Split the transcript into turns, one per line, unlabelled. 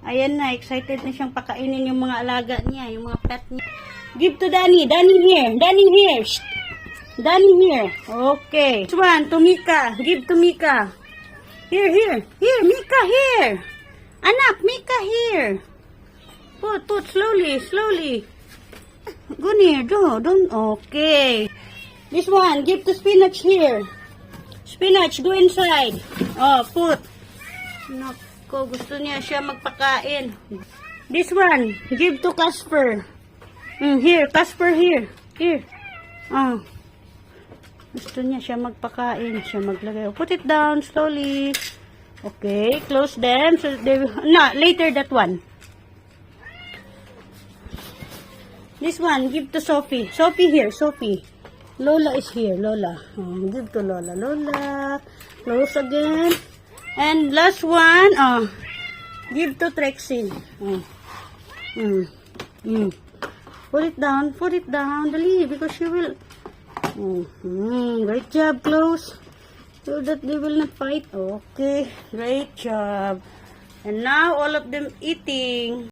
Ayan na, excited na siyang pakainin yung mga alaga niya, yung mga pet niya. Give to Danny. Danny here. Danny here. Shh. Danny here. Okay. This one, to Mika. Give to Mika. Here. Here, Mika, here. Anak, Mika, here. Put, slowly. Go near, don't. Okay. This one, give to Spinach here. Spinach, go inside. Oh, put. Nako, gusto niya siya magpakain. This one, give to Casper. Here, Casper, here. Oh. Gusto niya siya magpakain, siya maglagay. Put it down slowly. Okay, close them. So they will, no, later that one. This one, give to Sophie. Sophie here, Sophie. Lola is here, Lola. Give to Lola. Lola. Close again. And last one, give to Trexie. Put it down, dali, because she will. Great job, close. So that they will not fight. Okay, great job. And now all of them eating.